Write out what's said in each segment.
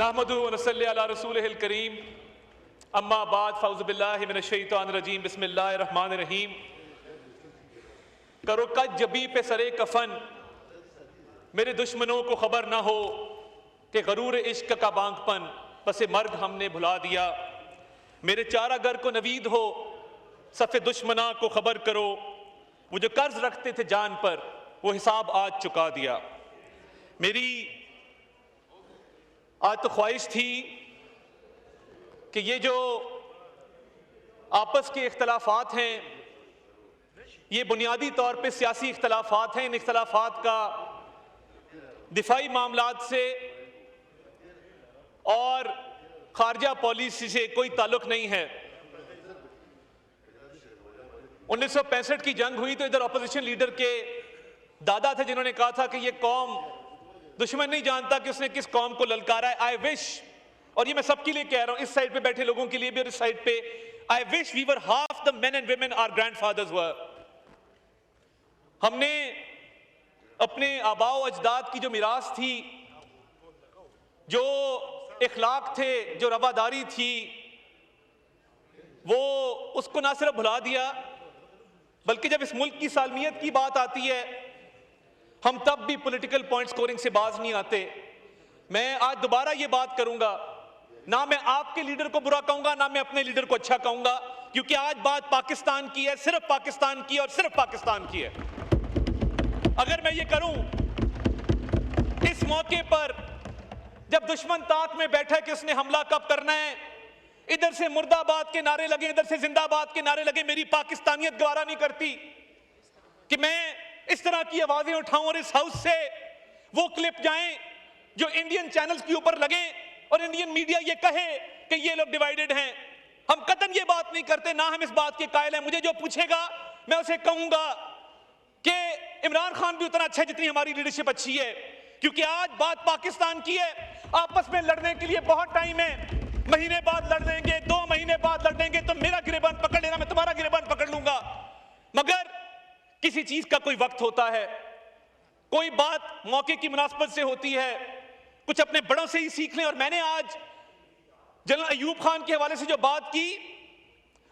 नहमदुहु व नसल्ली अला रसूलिहिल करीम अम्मा बाद फ़ौज़ु बिल्लाहि मिनश शैतानिर रजीम बिस्मिल्लाहिर रहमानिर रहीम। करो कज जबी पे सरे कफन, मेरे दुश्मनों को खबर ना हो कि गरूर इश्क का बांगपन पसे मर्ग हमने भुला दिया। मेरे चारागर को नवीद हो, सफ़े दुश्मना को खबर करो, वो जो कर्ज रखते थे जान पर वो हिसाब आज चुका दिया। मेरी आज तो ख्वाहिश थी कि ये जो आपस के इख्तलाफात हैं, ये बुनियादी तौर पे सियासी इख्तलाफात हैं, इन इख्तलाफात का दिफाई मामलात से और खारजा पॉलिसी से कोई ताल्लुक नहीं है। 1965 की जंग हुई तो इधर अपोजिशन लीडर के दादा थे जिन्होंने कहा था कि ये कौम दुश्मन नहीं जानता कि उसने किस कौम को ललकारा है। आई विश, और ये मैं सबके लिए कह रहा हूं, इस साइड पे बैठे लोगों के लिए भी और इस साइड पे, I wish we were half the men and women our grandfathers were. हमने अपने आबाओ अजदाद की जो मिरास थी, जो इखलाक थे, जो रवादारी थी, वो उसको ना सिर्फ भुला दिया बल्कि जब इस मुल्क की सालमियत की बात आती है हम तब भी पॉलिटिकल पॉइंट स्कोरिंग से बाज नहीं आते। मैं आज दोबारा ये बात करूंगा, ना मैं आपके लीडर को बुरा कहूंगा ना मैं अपने लीडर को अच्छा कहूंगा, क्योंकि आज बात पाकिस्तान की है, सिर्फ पाकिस्तान की और सिर्फ पाकिस्तान की है। अगर मैं ये करूं इस मौके पर जब दुश्मन ताक में बैठा है कि उसने हमला कब करना है, इधर से मुर्दाबाद के नारे लगे, इधर से जिंदाबाद के नारे लगे, मेरी पाकिस्तानियत गवारा नहीं करती कि मैं इस तरह की आवाजें उठाऊं और इस हाउस से वो क्लिप जाएं जो इंडियन चैनल्स के ऊपर लगे और इंडियन मीडिया ये कहे कि ये लोग डिवाइडेड हैं। हम कतई ये बात नहीं करते, ना हम इस बात के कायल हैं। मुझे जो पूछेगा मैं उसे कहूंगा कि इमरान खान भी उतना अच्छा है जितनी हमारी लीडरशिप अच्छी है, क्योंकि आज बात पाकिस्तान की है। आपस में लड़ने के लिए बहुत टाइम है, महीने बाद लड़ लेंगे, 2 महीने बाद लड़ लेंगे, तो मेरा गिरेबान पकड़ लेना, मैं तुम्हारा गिरेबान पकड़ लूंगा। मगर किसी चीज का कोई वक्त होता है, कोई बात मौके की मुनासबत से होती है, कुछ अपने बड़ों से ही सीख लें। और मैंने आज जनरल अयूब खान के हवाले से जो बात की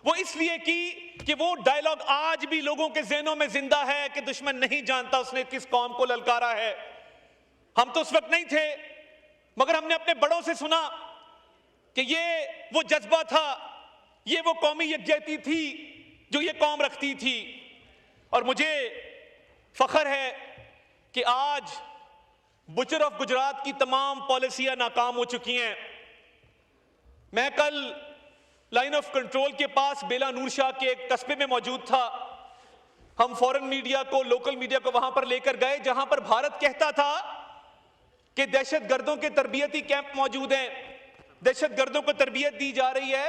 वो इसलिए की कि वो डायलॉग आज भी लोगों के ज़हनों में जिंदा है कि दुश्मन नहीं जानता उसने किस कौम को ललकारा है। हम तो उस वक्त नहीं थे, मगर हमने अपने बड़ों से सुना कि ये वो जज्बा था, ये वो कौमी यकजहती थी जो ये कौम रखती थी। और मुझे फख्र है कि आज बुचर ऑफ गुजरात की तमाम पॉलिसियां नाकाम हो चुकी हैं। मैं कल लाइन ऑफ कंट्रोल के पास बेला नूर शाह के एक कस्बे में मौजूद था। हम फॉरेन मीडिया को, लोकल मीडिया को वहां पर लेकर गए जहां पर भारत कहता था कि दहशतगर्दों के तरबियती कैंप मौजूद हैं, दहशतगर्दों को तरबियत दी जा रही है,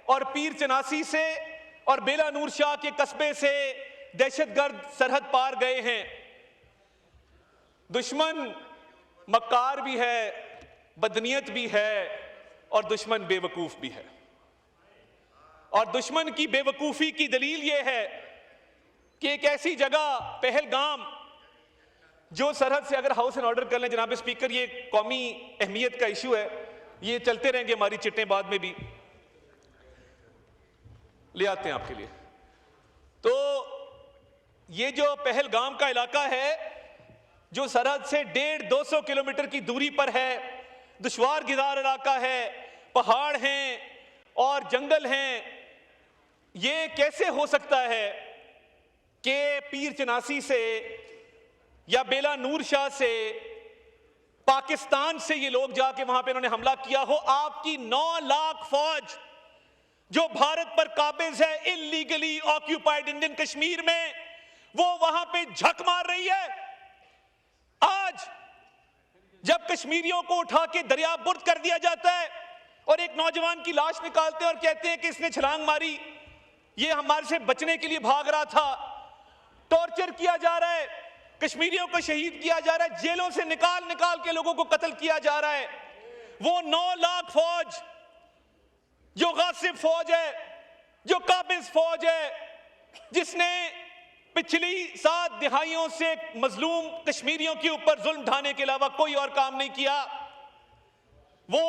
और पीर चनासी से और बेला नूर शाह के कस्बे से दहशतगर्द सरहद पार गए हैं। दुश्मन मक्कार भी है, बदनीयत भी है और दुश्मन बेवकूफ भी है। और दुश्मन की बेवकूफी की दलील यह है कि एक ऐसी जगह पहलगाम जो सरहद से, अगर हाउस एंड ऑर्डर कर लें जनाब स्पीकर, ये कौमी अहमियत का इशू है, ये चलते रहेंगे, हमारी चिट्टें बाद में भी ले आते हैं आपके लिए। तो ये जो पहलगाम का इलाका है जो सरहद से 150-200 किलोमीटर की दूरी पर है, दुश्वार गिदार इलाका है, पहाड़ हैं और जंगल हैं, ये कैसे हो सकता है कि पीर चनासी से या बेला नूर शाह से, पाकिस्तान से ये लोग जाके वहां पे इन्होंने हमला किया हो? आपकी 9 लाख फौज जो भारत पर काबिज है इलीगली ऑक्यूपाइड इंडियन कश्मीर में, वो वहां पे झक मार रही है। आज जब कश्मीरियों को उठा के दरिया बुर्द कर दिया जाता है और एक नौजवान की लाश निकालते हैं और कहते हैं कि इसने छलांग मारी, ये हमारे से बचने के लिए भाग रहा था, टॉर्चर किया जा रहा है, कश्मीरियों को शहीद किया जा रहा है, जेलों से निकाल निकाल के लोगों को कत्ल किया जा रहा है। वो 9 लाख फौज जो गासिब फौज है, जो काबिज फौज है, जिसने पिछली 7 दिहाइयों से मजलूम कश्मीरियों के ऊपर जुल्म ढाने के अलावा कोई और काम नहीं किया, वो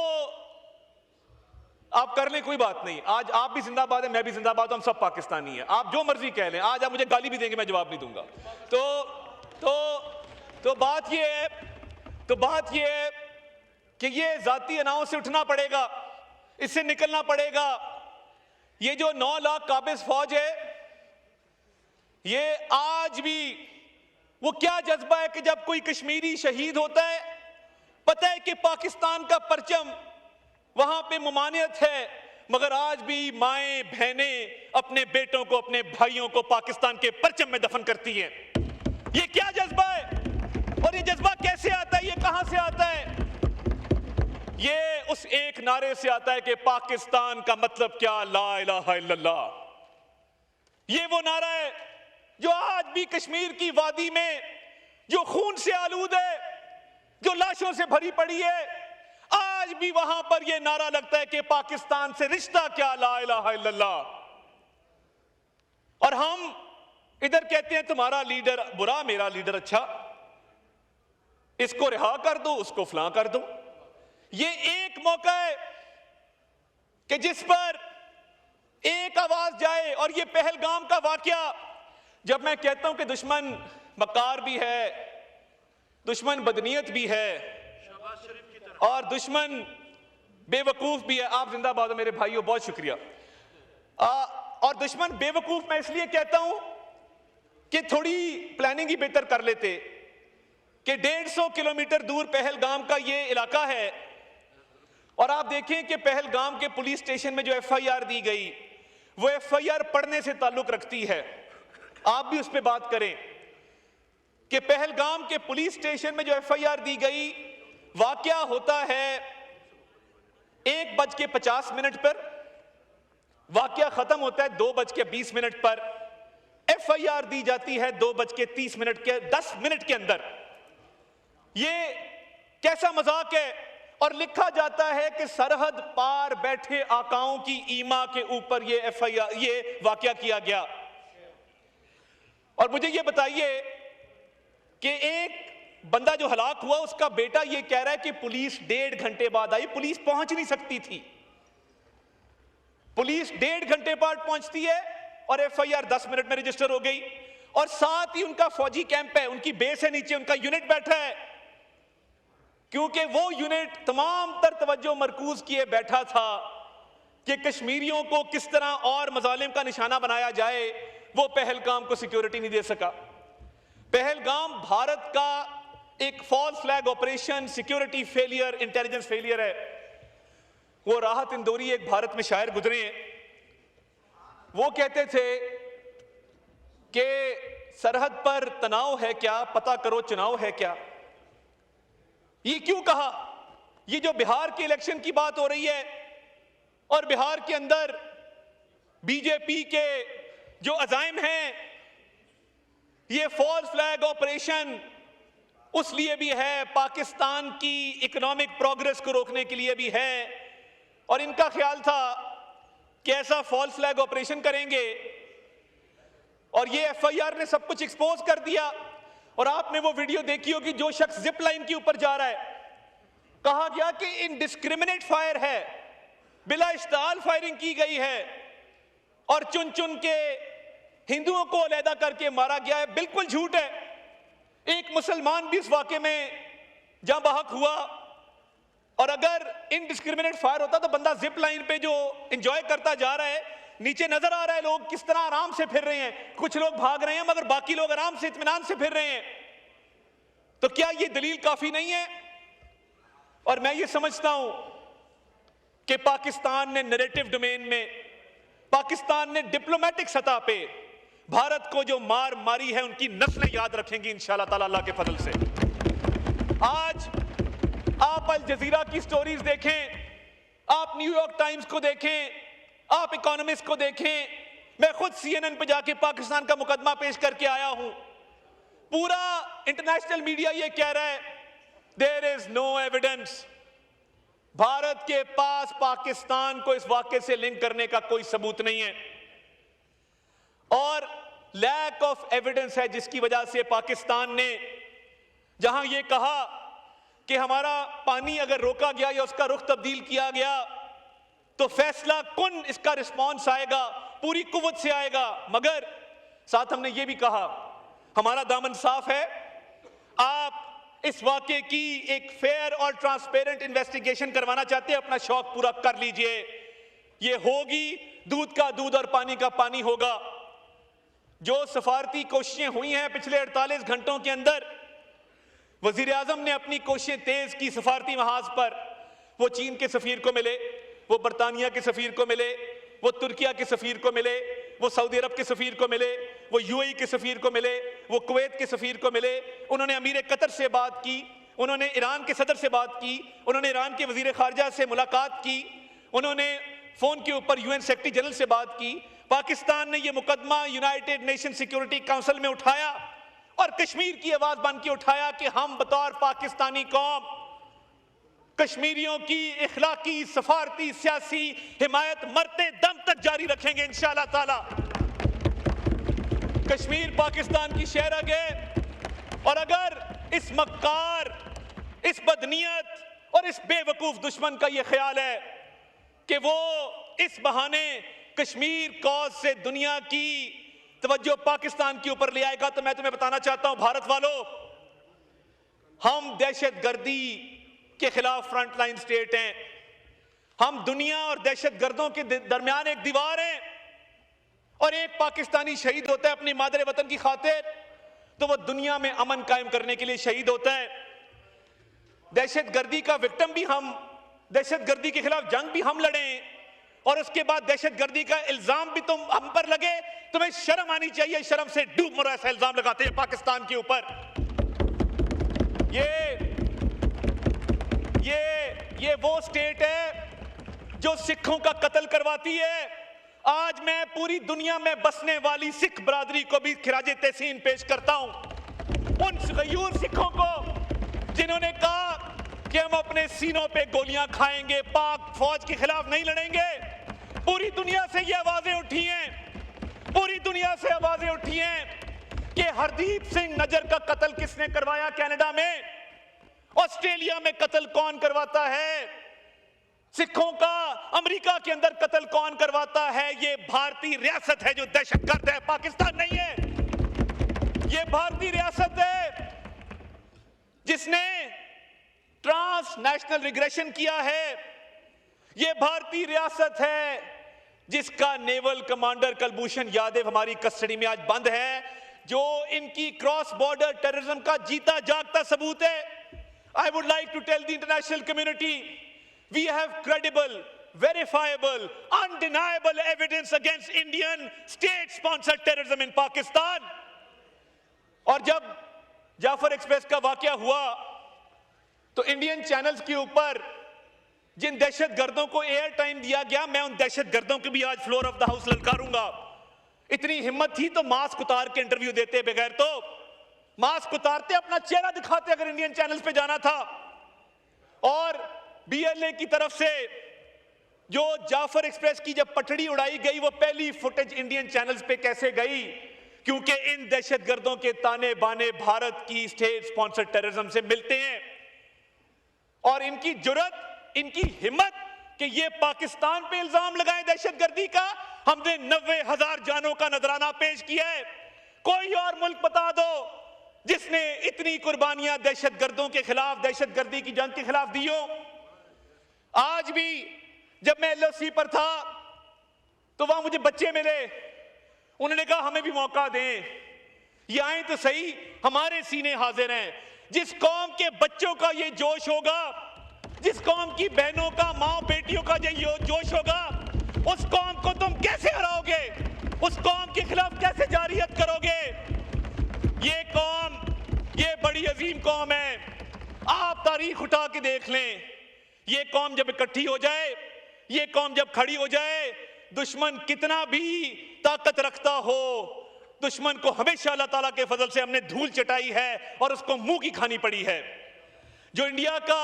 आप कर लें, कोई बात नहीं। आज आप भी जिंदाबाद है, मैं भी जिंदाबाद हूं, हम सब पाकिस्तानी हैं। आप जो मर्जी कह लें, आज आप मुझे गाली भी देंगे, मैं जवाब नहीं दूंगा। तो बात ये है कि ये जाती अनाव से उठना पड़ेगा, इससे निकलना पड़ेगा। ये जो 9 लाख काबिज फौज है, ये आज भी वो क्या जज्बा है कि जब कोई कश्मीरी शहीद होता है, पता है कि पाकिस्तान का परचम वहां पे मुमानियत है, मगर आज भी माएं बहनें अपने बेटों को, अपने भाइयों को पाकिस्तान के परचम में दफन करती हैं। ये क्या जज्बा है और ये जज्बा कैसे आता है, ये कहां से आता है? ये उस एक नारे से आता है कि पाकिस्तान का मतलब क्या, ला इलाहा इल्लल्लाह। ये वो नारा है जो आज भी कश्मीर की वादी में जो खून से आलूद है, जो लाशों से भरी पड़ी है, आज भी वहां पर यह नारा लगता है कि पाकिस्तान से रिश्ता क्या, ला इलाहा इल्लल्लाह। और हम इधर कहते हैं तुम्हारा लीडर बुरा, मेरा लीडर अच्छा, इसको रिहा कर दो, उसको फलां कर दो। ये एक मौका है कि जिस पर एक आवाज जाए। और ये पहलगाम का वाकया, जब मैं कहता हूं कि दुश्मन मकार भी है, दुश्मन बदनीयत भी है और दुश्मन बेवकूफ भी है। आप जिंदाबाद हो मेरे भाइयों, बहुत शुक्रिया। और दुश्मन बेवकूफ मैं इसलिए कहता हूं कि थोड़ी प्लानिंग ही बेहतर कर लेते कि 150 किलोमीटर दूर पहलगाम का ये इलाका है और आप देखें कि पहलगाम के पुलिस स्टेशन में जो FIR दी गई, वो FIR पढ़ने से ताल्लुक रखती है। आप भी उस पर बात करें कि पहलगाम के पुलिस स्टेशन में जो FIR दी गई, वाकया होता है 1:50 पर, वाकया खत्म होता है 2:20 पर, FIR दी जाती है 2:30 के 10 मिनट के अंदर। ये कैसा मजाक है? और लिखा जाता है कि सरहद पार बैठे आकाओं की ईमा के ऊपर ये FIR, ये वाकया किया गया। और मुझे ये बताइए कि एक बंदा जो हलाक हुआ, उसका बेटा ये कह रहा है कि पुलिस 1.5 घंटे बाद आई, पुलिस पहुंच नहीं सकती थी। पुलिस 1.5 घंटे बाद पहुंचती है और FIR 10 मिनट में रजिस्टर हो गई। और साथ ही उनका फौजी कैंप है, उनकी बेस है नीचे, उनका यूनिट बैठा है, क्योंकि वो यूनिट तमाम तर तवज्जो मरकूज किए बैठा था कि कश्मीरियों को किस तरह और मजालिम का निशाना बनाया जाए। वो पहलगाम को सिक्योरिटी नहीं दे सका। पहलगाम भारत का एक false flag operation, security failure, intelligence failure है। वो राहत इंदौरी एक भारत में शायर गुजरे हैं, वो कहते थे कि सरहद पर तनाव है क्या, पता करो चुनाव है क्या। ये क्यों कहा? ये जो बिहार के इलेक्शन की बात हो रही है और बिहार के अंदर बीजेपी के जो अजाइम हैं, ये फॉल्स फ्लैग ऑपरेशन उस लिए भी है, पाकिस्तान की इकोनॉमिक प्रोग्रेस को रोकने के लिए भी है। और इनका ख्याल था कि ऐसा फॉल्स फ्लैग ऑपरेशन करेंगे और ये FIR ने सब कुछ एक्सपोज कर दिया। और आपने वो वीडियो देखी होगी, जो शख्स जिप लाइन के ऊपर जा रहा है, कहा गया कि इनडिस्क्रिमिनेट फायर है, बिला इश्ताल फायरिंग की गई है और चुन चुन के हिंदुओं को अलहदा करके मारा गया है। बिल्कुल झूठ है। एक मुसलमान भी इस वाकये में जहां बहक हुआ। और अगर इनडिस्क्रिमिनेट फायर होता तो बंदा जिप लाइन पे जो एंजॉय करता जा रहा है, नीचे नजर आ रहा है लोग किस तरह आराम से फिर रहे हैं, कुछ लोग भाग रहे हैं मगर बाकी लोग आराम से इत्मीनान से फिर रहे हैं। तो क्या ये दलील काफी नहीं है? और मैं ये समझता हूं कि पाकिस्तान ने नैरेटिव डोमेन में, पाकिस्तान ने डिप्लोमेटिक सतह पे भारत को जो मार मारी है, उनकी नस्लें याद रखेंगी इंशाअल्लाह ताला अल्लाह के फजल से। आज आप अल जजीरा की स्टोरीज देखें, आप न्यूयॉर्क टाइम्स को देखें, आप इकोनॉमिस्ट को देखें, मैं खुद CNN पे जाके पाकिस्तान का मुकदमा पेश करके आया हूं। पूरा इंटरनेशनल मीडिया ये कह रहा है there is no evidence. Bharat के पास पाकिस्तान को इस वाकये से लिंक करने का कोई सबूत नहीं है और लैक ऑफ एविडेंस है, जिसकी वजह से पाकिस्तान ने जहां ये कहा कि हमारा पानी अगर रोका गया या उसका रुख तब्दील किया गया तो फैसला कुन इसका रिस्पॉन्स आएगा, पूरी कुव्वत से आएगा। मगर साथ हमने ये भी कहा, हमारा दामन साफ है, आप इस वाक़े की एक फेयर और ट्रांसपेरेंट इन्वेस्टिगेशन करवाना चाहते हैं, अपना शौक पूरा कर लीजिए। ये होगी, दूध का दूध और पानी का पानी होगा। जो सफारती कोशिशें हुई हैं पिछले 48 घंटों के अंदर, वजीर आजम ने अपनी कोशिशें तेज की सफारती महाज पर। वो चीन के सफीर को मिले, वो बरतानिया के सफीर को मिले, वो तुर्किया के सफीर को मिले, वो सऊदी अरब के सफीर को मिले, वो यूएई के सफीर को मिले, वो कुवैत के सफीर को मिले। उन्होंने अमीर कतर से बात की, उन्होंने ईरान के सदर से बात की, उन्होंने ईरान के वजीर खारजा से मुलाकात की, उन्होंने फोन के ऊपर यूएन सेक्रेटरी जनरल से बात की। पाकिस्तान ने यह मुकदमा यूनाइटेड नेशन सिक्योरिटी काउंसिल में उठाया और कश्मीर की आवाज बन के उठाया कि हम बतौर पाकिस्तानी कौम कश्मीरियों की इखलाकी, सफारती, सियासी हिमायत मरते दम तक जारी रखेंगे इंशाअल्लाह ताला। कश्मीर पाकिस्तान की शहरग है और अगर इस मक्कार, इस बदनीयत और इस बेवकूफ दुश्मन का यह ख्याल है कि वो इस बहाने कश्मीर कॉज से दुनिया की तवज्जो पाकिस्तान के ऊपर ले आएगा, तो मैं तुम्हें बताना चाहता हूं भारत वालों, हम दहशतगर्दी के खिलाफ फ्रंटलाइन स्टेट हैं। हम दुनिया और दहशतगर्दों के दरमियान एक दीवार है, और एक पाकिस्तानी शहीद होता है अपनी मादरे वतन की खातिर तो वो दुनिया में अमन कायम करने के लिए शहीद होता है। दहशतगर्दी का विक्टिम भी हम, दहशतगर्दी के खिलाफ जंग भी हम लड़े और उसके बाद दहशतगर्दी का इल्जाम भी तुम हम पर लगे। तुम्हें शर्म आनी चाहिए, शर्म से डूब मरो ऐसा इल्जाम लगाते हैं पाकिस्तान के ऊपर। ये वो स्टेट है जो सिखों का कत्ल करवाती है। आज मैं पूरी दुनिया में बसने वाली सिख बरादरी को भी खिराजे तहसीन पेश करता हूं, उन गयूर सिखों को जिन्होंने कहा कि हम अपने सीनों पे गोलियां खाएंगे, पाक फौज के खिलाफ नहीं लड़ेंगे। पूरी दुनिया से ये आवाजें उठी हैं, पूरी दुनिया से आवाजें उठी हैं कि हरदीप सिंह नजर का कत्ल किसने करवाया कनाडा में, ऑस्ट्रेलिया में कत्ल कौन करवाता है, सिखों का अमेरिका के अंदर कत्ल कौन करवाता है। ये भारतीय रियासत है जो दहशतगर्द है, पाकिस्तान नहीं है। ये भारतीय रियासत है जिसने ट्रांसनेशनल रिग्रेशन किया है। ये भारतीय रियासत है जिसका नेवल कमांडर कुलभूषण यादव हमारी कस्टडी में आज बंद है, जो इनकी क्रॉस बॉर्डर टेररिज्म का जीता जागता सबूत है। I would like to tell the international community, we have credible, verifiable, undeniable evidence against Indian state-sponsored terrorism in Pakistan. और जब जाफर एक्सप्रेस का वाकया हुआ तो इंडियन चैनल्स के ऊपर जिन दहशतगर्दों को एयर टाइम दिया गया, मैं उन दहशतगर्दों को भी आज फ्लोर ऑफ द हाउस ललकारूंगा। इतनी हिम्मत थी तो मास्क उतार के इंटरव्यू देते, बगैर तो मास्क उतारते अपना चेहरा दिखाते अगर इंडियन चैनल्स पे जाना था। और बीएलए की तरफ से जो जाफर एक्सप्रेस की जब पटड़ी उड़ाई गई, वो पहली फुटेज इंडियन चैनल्स पे कैसे गई, क्योंकि इन दहशतगर्दों के ताने बाने भारत की स्टेट स्पॉन्सर्ड टेररिज्म से मिलते हैं। और इनकी जुर्रत, इनकी हिम्मत कि ये पाकिस्तान पे इल्जाम लगाए दहशतगर्दी का। हमने 90,000 जानों का नजराना पेश किया है। कोई और मुल्क बता दो जिसने इतनी कुर्बानियां दहशतगर्दों के खिलाफ, दहशतगर्दी की जंग के खिलाफ दी हो। आज भी जब मैं एलओसी पर था तो वहां मुझे बच्चे मिले, उन्होंने कहा हमें भी मौका दें, ये आए तो सही, हमारे सीने हाजिर हैं। जिस कौम के बच्चों का ये जोश होगा, जिस कौम की बहनों का, माँ बेटियों का ये जोश होगा, उस कौम को तुम कैसे हराओगे, उस कौम के खिलाफ कैसे जारियत करोगे। ये कौम, ये बड़ी अजीम कौम है। आप तारीख उठा के देख लें, ये कौम जब इकट्ठी हो जाए, ये कौम जब खड़ी हो जाए, दुश्मन कितना भी ताकत रखता हो, दुश्मन को हमेशा अल्लाह ताला के फजल से हमने धूल चटाई है और उसको मुंह की खानी पड़ी है। जो इंडिया का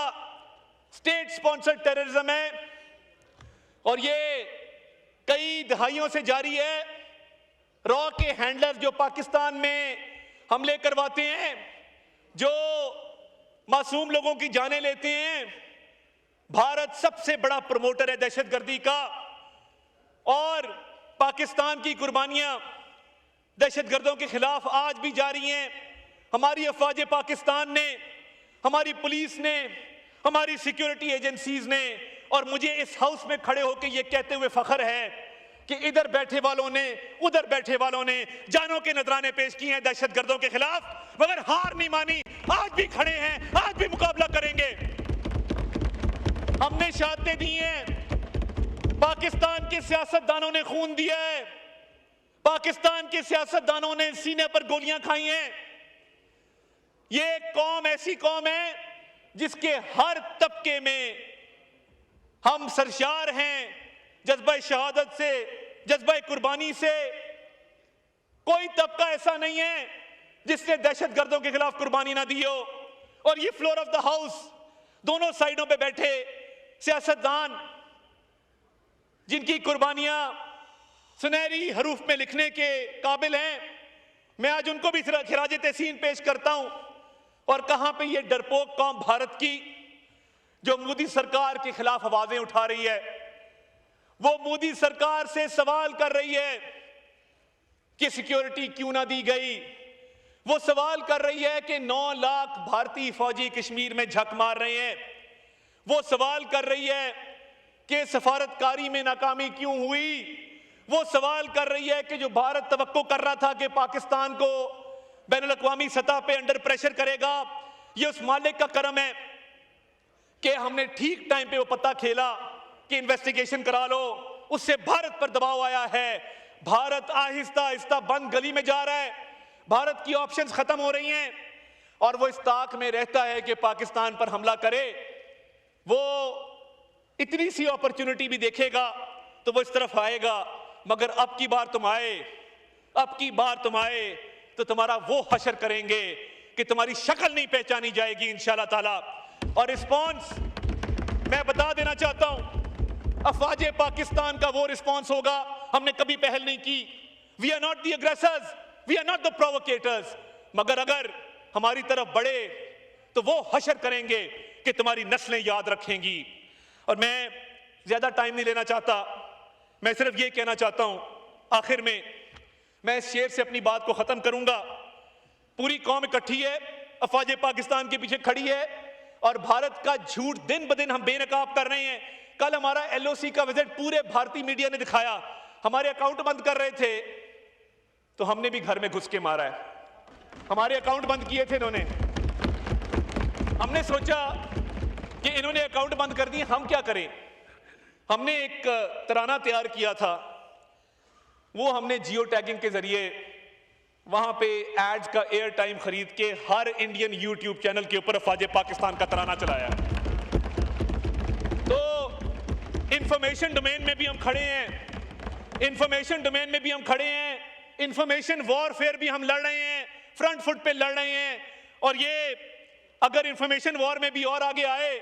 स्टेट स्पॉन्सर्ड टेररिज्म है और ये कई दहाइयों से जारी है, रॉ के हैंडलर जो पाकिस्तान में हमले करवाते हैं, जो मासूम लोगों की जानें लेते हैं, भारत सबसे बड़ा प्रमोटर है दहशतगर्दी का, और पाकिस्तान की कुर्बानियां दहशतगर्दों के खिलाफ आज भी जारी हैं। हमारी अफवाज पाकिस्तान ने, हमारी पुलिस ने, हमारी सिक्योरिटी एजेंसीज ने, और मुझे इस हाउस में खड़े होकर यह कहते हुए फख्र है कि इधर बैठे वालों ने, उधर बैठे वालों ने जानों के नजराने पेश किए हैं दहशतगर्दों के खिलाफ, मगर हार नहीं मानी। आज भी खड़े हैं, आज भी मुकाबला करेंगे। हमने शहादतें दी हैं, पाकिस्तान के सियासतदानों ने खून दिया है, पाकिस्तान के सियासतदानों ने सीने पर गोलियां खाई हैं। ये कौम ऐसी कौम है जिसके हर तबके में हम सरशार हैं जज्बा शहादत से, जज्बा कुर्बानी से। कोई तबका ऐसा नहीं है जिसने दहशतगर्दों के खिलाफ कुर्बानी ना दी हो। और ये फ्लोर ऑफ द हाउस, दोनों साइडों पे बैठे सियासतदान जिनकी कुर्बानियां सुनहरी हरूफ में लिखने के काबिल हैं, मैं आज उनको भी खिराज तहसीन पेश करता हूं। और कहां पे ये डरपोक कौम भारत की जो मोदी सरकार के खिलाफ आवाजें उठा रही है, वो मोदी सरकार से सवाल कर रही है कि सिक्योरिटी क्यों ना दी गई। वो सवाल कर रही है कि 9 लाख भारतीय फौजी कश्मीर में झक मार रहे हैं। वो सवाल कर रही है कि सफारतकारी में नाकामी क्यों हुई। वो सवाल कर रही है कि जो भारत तवक्को कर रहा था कि पाकिस्तान को बैनुल-अक़वामी सतह पे अंडर प्रेशर करेगा, ये उस मालिक का करम है कि हमने ठीक टाइम पे वो पत्ता खेला कि इन्वेस्टिगेशन करा लो। उससे भारत पर दबाव आया है। भारत आहिस्ता आहिस्ता बंद गली में जा रहा है। भारत की ऑप्शंस खत्म हो रही हैं और वो इस ताक में रहता है कि पाकिस्तान पर हमला करे। वो इतनी सी अपॉर्चुनिटी भी देखेगा तो वो इस तरफ आएगा। मगर अब की बार तुम आए, अब की बार तुम आए तो तुम्हारा वो हशर करेंगे कि तुम्हारी शक्ल नहीं पहचानी जाएगी इंशाल्लाह ताला। और रिस्पॉन्स मैं बता देना चाहता हूं, अफवाज पाकिस्तान का वो रिस्पॉन्स होगा। हमने कभी पहल नहीं की। We are not the aggressors, we are not the provocateurs. मगर अगर हमारी तरफ बढ़े तो वो हशर करेंगे कि तुम्हारी नस्लें याद रखेंगी। और मैं ज्यादा टाइम नहीं लेना चाहता, मैं सिर्फ ये कहना चाहता हूं, आखिर में मैं इस शेर से अपनी बात को खत्म करूंगा। पूरी कौम इकट्ठी है, अफवाज पाकिस्तान के पीछे खड़ी है और भारत का झूठ दिन ब दिन हम बेनकाब कर रहे हैं। कल हमारा LOC का विजिट पूरे भारतीय मीडिया ने दिखाया। हमारे अकाउंट बंद कर रहे थे तो हमने भी घर में घुस के मारा है। हमारे अकाउंट बंद किए थे इन्होंने। हमने सोचा कि इन्होंने अकाउंट बंद कर दिए, हम क्या करें। हमने एक तराना तैयार किया था, वो हमने जियो टैगिंग के जरिए वहां पे एड्स का एयर टाइम खरीद के हर इंडियन यूट्यूब चैनल के ऊपर अफवाज पाकिस्तान का तराना चलाया। तो इंफॉर्मेशन डोमेन में भी हम खड़े हैं, इंफॉर्मेशन डोमेन में भी हम खड़े हैं, इंफॉर्मेशन वॉरफेयर भी हम लड़ रहे हैं, फ्रंट फुट पे लड़ रहे हैं। और ये अगर इंफॉर्मेशन वॉर में भी और आगे आए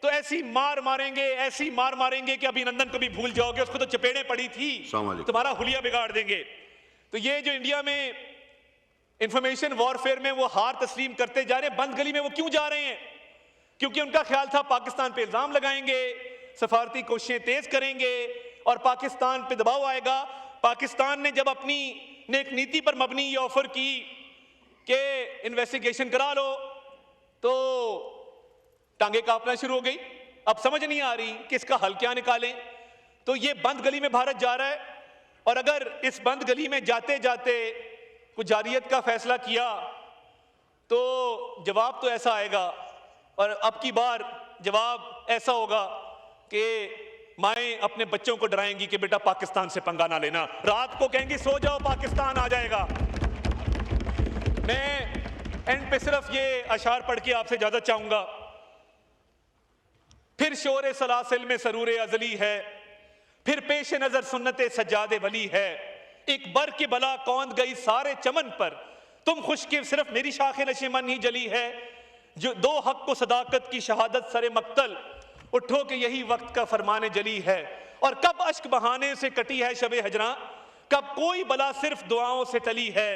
तो ऐसी मार मारेंगे, ऐसी मार मारेंगे कि अभिनंदन को भी भूल जाओगे। उसको तो चपेड़े पड़ी थी, तुम्हारा हुलिया बिगाड़ देंगे। तो ये जो इंडिया में इंफॉर्मेशन वॉरफेयर में वो हार तस्लीम करते जा रहे हैं, बंद गली में वो क्यों जा रहे हैं? क्योंकि उनका ख्याल था पाकिस्तान पे इल्जाम लगाएंगे, सफारती कोशिशें तेज करेंगे और पाकिस्तान पे दबाव आएगा। पाकिस्तान ने जब अपनी नेक नीति पर मबनी ये ऑफर की कि इन्वेस्टिगेशन करा लो तो टांगे कांपना शुरू हो गई। अब समझ नहीं आ रही कि इसका हल क्या निकालें। तो ये बंद गली में भारत जा रहा है और अगर इस बंद गली में जाते जाते कुछ जारियत का फैसला किया तो जवाब तो ऐसा आएगा। और अब की बार जवाब ऐसा होगा कि माएं अपने बच्चों को डराएंगी कि बेटा पाकिस्तान से पंगा ना लेना, रात को कहेंगी सो जाओ पाकिस्तान आ जाएगा। मैं एंड पे सिर्फ ये अशार पढ़ के आपसे इजाजत चाहूंगा। फिर शोर सलासिल में सरूर अजली है, फिर पेश नजर सुन्नते सज्जादे वली है। एक बर की बला कौंद गई सारे चमन पर, तुम खुश के सिर्फ मेरी शाखे नशेमन ही जली है। जो दो हक को सदाकत की शहादत सरे मक्तल, उठो कि यही वक्त का फरमाने जली है। और कब अश्क बहाने से कटी है शबे हजरा, कब कोई बला सिर्फ दुआओं से टली है।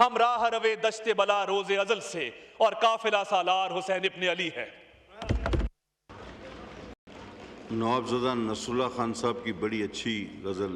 हम राह रवे दश्ते बला रोजे अजल से, और काफिला सालार हुसैन इब्न अली है। नवाबज़दा नसरुल्लाह खान साहब की बड़ी अच्छी गज़ल